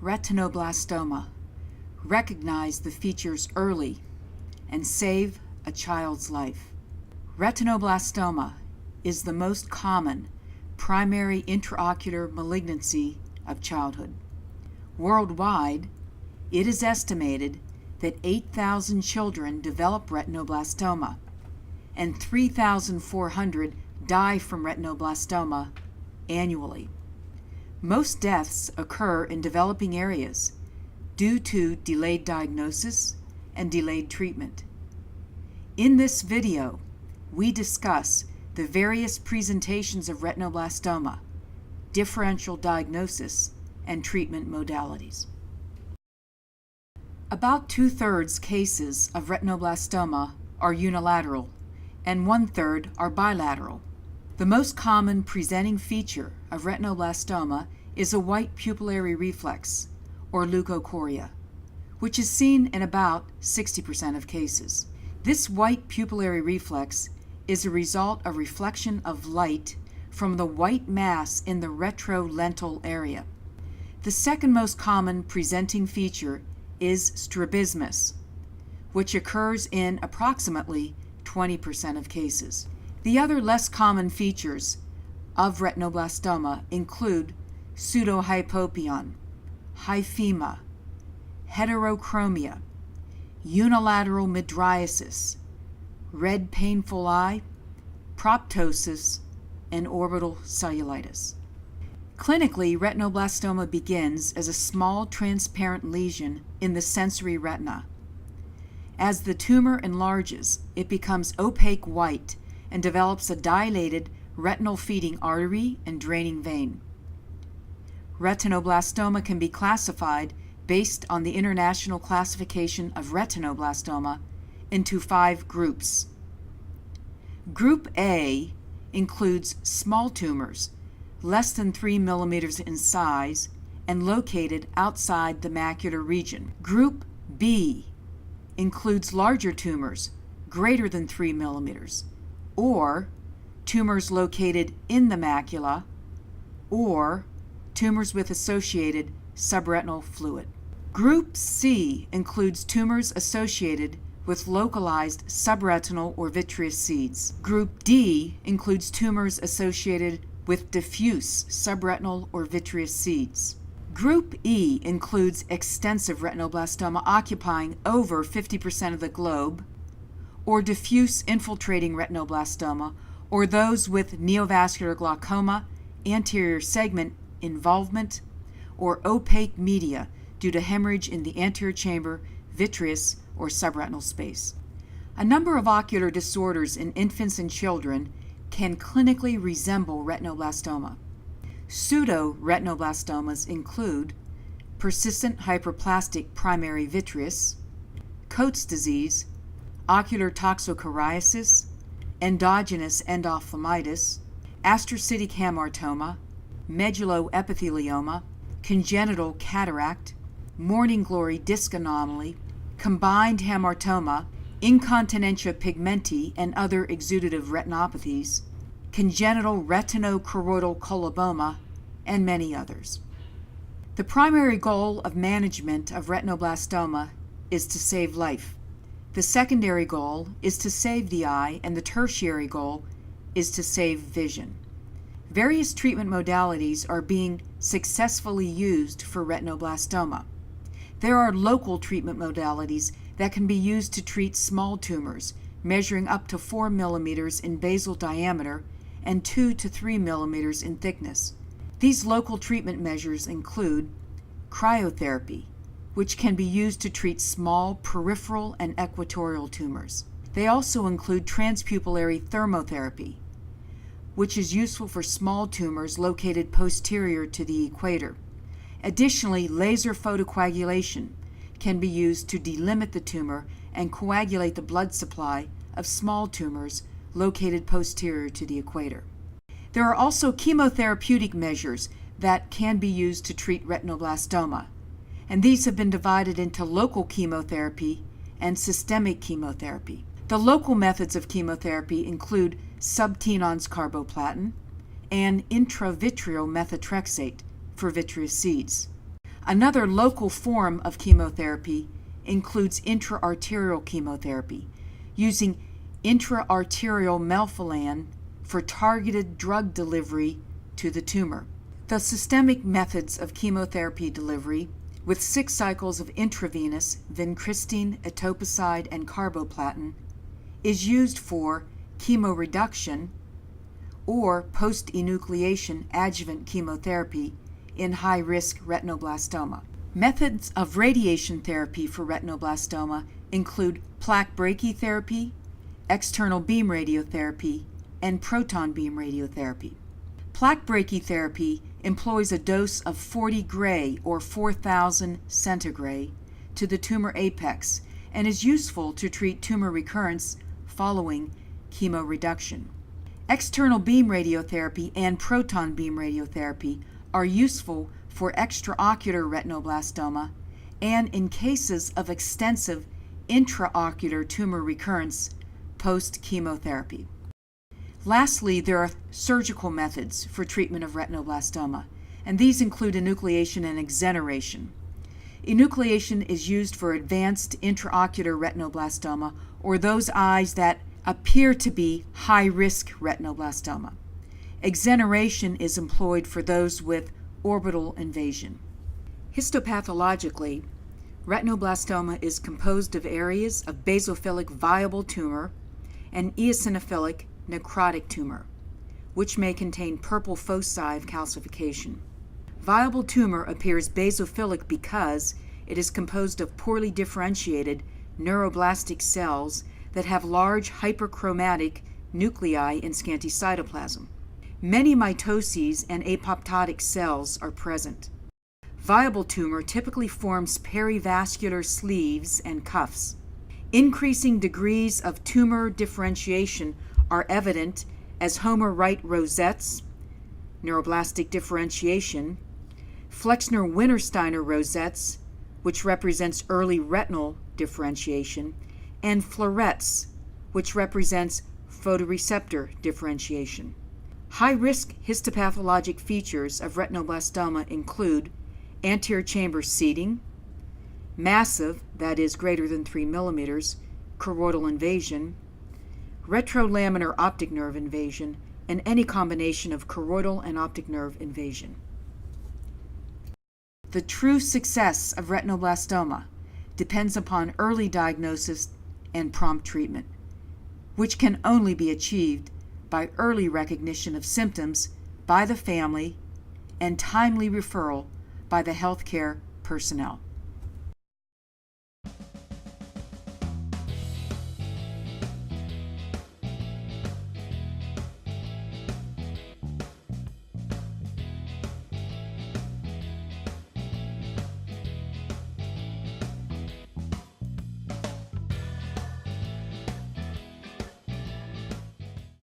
Retinoblastoma. Recognize the features early and save a child's life. Retinoblastoma is the most common primary intraocular malignancy of childhood. Worldwide, it is estimated that 8,000 children develop retinoblastoma and 3,400 die from retinoblastoma annually. Most deaths occur in developing areas due to delayed diagnosis and delayed treatment. In this video, we discuss the various presentations of retinoblastoma, differential diagnosis, and treatment modalities. About 2/3 cases of retinoblastoma are unilateral and 1/3 are bilateral. The most common presenting feature of retinoblastoma is a white pupillary reflex, or leukocoria, which is seen in about 60% of cases. This white pupillary reflex is a result of reflection of light from the white mass in the retrolental area. The second most common presenting feature is strabismus, which occurs in approximately 20% of cases. The other less common features of retinoblastoma include pseudohypopyon, hyphema, heterochromia, unilateral mydriasis, red painful eye, proptosis, and orbital cellulitis. Clinically, retinoblastoma begins as a small transparent lesion in the sensory retina. As the tumor enlarges, it becomes opaque white and develops a dilated retinal feeding artery and draining vein. Retinoblastoma can be classified based on the International Classification of Retinoblastoma into 5 groups. Group A includes small tumors, less than 3 millimeters in size and located outside the macular region. Group B includes larger tumors, greater than 3 millimeters, or tumors located in the macula, or tumors with associated subretinal fluid. Group C includes tumors associated with localized subretinal or vitreous seeds. Group D includes tumors associated with diffuse subretinal or vitreous seeds. Group E includes extensive retinoblastoma occupying over 50% of the globe, or diffuse infiltrating retinoblastoma, or those with neovascular glaucoma, anterior segment involvement, or opaque media due to hemorrhage in the anterior chamber, vitreous, or subretinal space. A number of ocular disorders in infants and children can clinically resemble retinoblastoma. Pseudoretinoblastomas include persistent hyperplastic primary vitreous, Coats disease, ocular toxocariasis, endogenous endophthalmitis, astrocytic hamartoma, medulloepithelioma, congenital cataract, morning glory disc anomaly, combined hamartoma, incontinentia pigmenti and other exudative retinopathies, congenital retinochoroidal coloboma, and many others. The primary goal of management of retinoblastoma is to save life. The secondary goal is to save the eye, and the tertiary goal is to save vision. Various treatment modalities are being successfully used for retinoblastoma. There are local treatment modalities that can be used to treat small tumors, measuring up to 4 millimeters in basal diameter and 2 to 3 millimeters in thickness. These local treatment measures include cryotherapy, which can be used to treat small peripheral and equatorial tumors. They also include transpupillary thermotherapy, which is useful for small tumors located posterior to the equator. Additionally, laser photocoagulation can be used to delimit the tumor and coagulate the blood supply of small tumors located posterior to the equator. There are also chemotherapeutic measures that can be used to treat retinoblastoma, and these have been divided into local chemotherapy and systemic chemotherapy. The local methods of chemotherapy include subtenon's carboplatin and intravitreal methotrexate for vitreous seeds. Another local form of chemotherapy includes intra-arterial chemotherapy, using intra-arterial melphalan for targeted drug delivery to the tumor. The systemic methods of chemotherapy delivery, with 6 cycles of intravenous vincristine, etoposide, and carboplatin, is used for chemoreduction or post-enucleation adjuvant chemotherapy in high-risk retinoblastoma. Methods of radiation therapy for retinoblastoma include plaque brachytherapy, external beam radiotherapy, and proton beam radiotherapy. Plaque brachytherapy employs a dose of 40 Gray or 4,000 centigray to the tumor apex and is useful to treat tumor recurrence following chemoreduction. External beam radiotherapy and proton beam radiotherapy are useful for extraocular retinoblastoma and in cases of extensive intraocular tumor recurrence post-chemotherapy. Lastly, there are surgical methods for treatment of retinoblastoma, and these include enucleation and exeneration. Enucleation is used for advanced intraocular retinoblastoma or those eyes that appear to be high-risk retinoblastoma. Exeneration is employed for those with orbital invasion. Histopathologically, retinoblastoma is composed of areas of basophilic viable tumor and eosinophilic necrotic tumor, which may contain purple foci of calcification. Viable tumor appears basophilic because it is composed of poorly differentiated neuroblastic cells that have large hyperchromatic nuclei in scanty cytoplasm. Many mitoses and apoptotic cells are present. Viable tumor typically forms perivascular sleeves and cuffs. Increasing degrees of tumor differentiation are evident as Homer-Wright rosettes, neuroblastic differentiation, Flexner-Wintersteiner rosettes, which represents early retinal differentiation, and florets, which represents photoreceptor differentiation. High-risk histopathologic features of retinoblastoma include anterior chamber seeding, massive, that is greater than 3 millimeters, choroidal invasion, retrolaminar optic nerve invasion, and any combination of choroidal and optic nerve invasion. The true success of retinoblastoma depends upon early diagnosis and prompt treatment, which can only be achieved by early recognition of symptoms by the family and timely referral by the healthcare personnel.